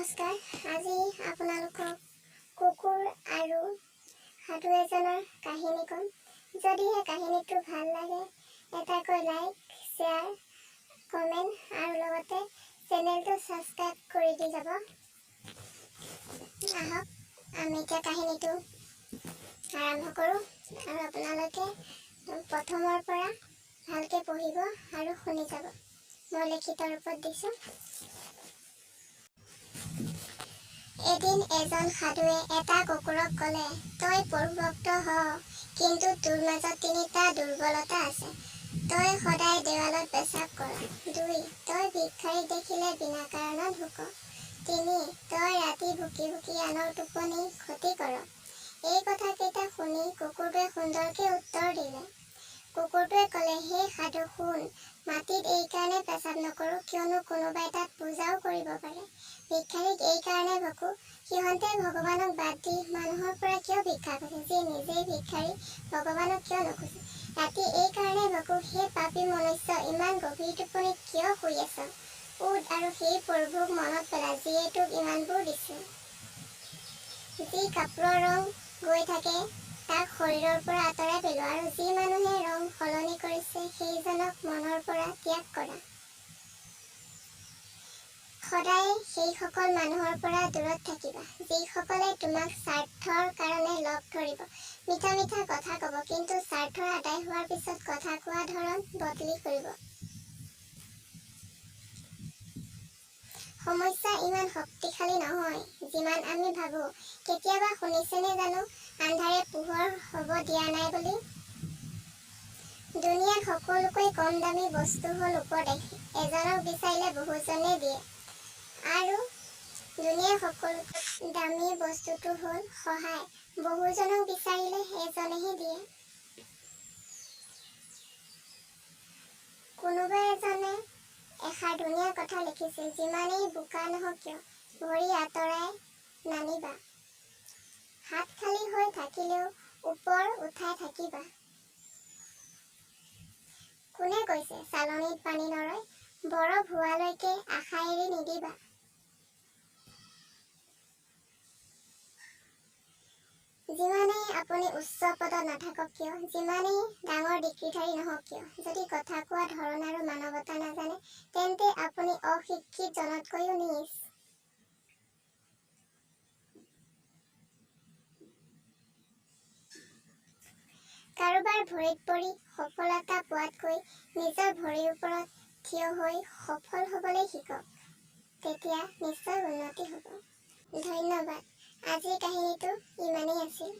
নমস্কাৰ। আজি আপোনালোকক কুকুৰ আৰু সাধু এজনৰ কাহিনী ক'ম। যদিহে কাহিনীটো ভাল লাগে এটাকৈ লাইক, শ্বেয়াৰ, কমেণ্ট আৰু লগতে চেনেলটো ছাবস্ক্ৰাইব কৰি দি যাব। আহক আমি এতিয়া কাহিনীটো আৰম্ভ কৰোঁ আৰু আপোনালোকে প্ৰথমৰ পৰা ভালকৈ পঢ়িব আৰু শুনি যাব। মই লিখিত ৰূপত দিছোঁ। এদিন এজন সাধুৱে এটা কুকুৰক ক'লে, তই প্ৰভুভক্ত হ, কিন্তু তোৰ মাজত 3টা দুৰ্বলতা আছে। তই সদায় দেৱালত পেচাব কৰ। 2. তই ভিক্ষাৰীক দেখিলে বিনা কাৰণত ভোক। 3. তই ৰাতি ভুকি ভুকি আনৰ টোপনি ক্ষতি কৰ। এই কথাকেইটা শুনি কুকুৰটোৱে সুন্দৰকৈ উত্তৰ দিলে। কুকুৰটোৱে ক'লে, হে সাধু শুন, মাটিত এইকাৰণে পেচাব নকৰোঁ কিয়নো কোনোবাই তাত পূজাও কৰিব পাৰে। ভিক্ষাৰীক এইকাৰণে ভোকোঁ, সিহঁতে ভগৱানক বাদ দি মানুহৰ পৰা কিয় ভিক্ষা খোজে, যি নিজেই ভিক্ষাৰী ভগৱানক কিয় নোখোজে। ৰাতি এইকাৰণে ভোকোঁ, সেই পাপী মনুষ্য ইমান গভীৰ টোপনিত কিয় শুই আছ। উঠ আৰু সেই প্ৰভুক মনত পেলা যিয়ে তোক ইমানবোৰ দিছে। যি কাপোৰৰ ৰং গৈ থাকে তাক শৰীৰৰ পৰা আঁতৰাই পেলোৱা আৰু যি মানুহে ৰং সলনি কৰিছে সেইজনক মনৰ পৰা ত্যাগ কৰা। সদায় সেইসকল মানুহৰ পৰা দূৰত থাকিবা যিসকলে তোমাক স্বাৰ্থৰ কাৰণে লগ ধৰিব, মিঠা মিঠা কথা ক'ব, কিন্তু স্বাৰ্থৰ আদায় হোৱাৰ পিছত কথা কোৱা ধৰণ বদলি কৰিব। সমস্যা ইমান শক্তিশালী নহয় যিমান আমি ভাবোঁ। কেতিয়াবা শুনিছেনে জানো আন্ধাৰে পোহৰ হ'ব দিয়া নাই বুলি? দুনিয়াত সকলোকৈ কম দামী বস্তু হ'ল উপদেশ। এজনক বিচাৰিলে বহুজনে দিয়ে। আৰু দুনিয়াৰ সকলোতকৈ দামী বস্তুটো হ'ল সহায়। বহুজনক বিচাৰিলে এজনেহে দিয়ে। কোনোবা এজনে এষাৰ ধুনীয়া কথা লিখিছিল, যিমানেই বোকা নহওক কিয় ভৰি আঁতৰাই নানিবা। হাত খালী হৈ থাকিলেও ওপৰ উঠাই থাকিবা। কোনে কৈছে চালনীত পানী নৰয়, বৰফ হোৱালৈকে আশা এৰি নিদিবা। যিমানেই আপুনি উচ্চ পদত নাথাকক কিয়, যিমানেই ডাঙৰ ডিগ্ৰীধাৰী নহওক কিয়, যদি কথা কোৱা ধৰণ আৰু মানৱতা নাজানে তেন্তে আপুনি অশিক্ষিত জনতকৈও নীচ। কাৰোবাৰ ভৰিত পৰি সফলতা পোৱাতকৈ নিজৰ ভৰিৰ ওপৰত থিয় হৈ সফল হ'বলৈ শিকক, তেতিয়া নিশ্চয় উন্নতি হ'ব। ধন্যবাদ। আজিৰ কাহিনীটো ইমানেই আছিল।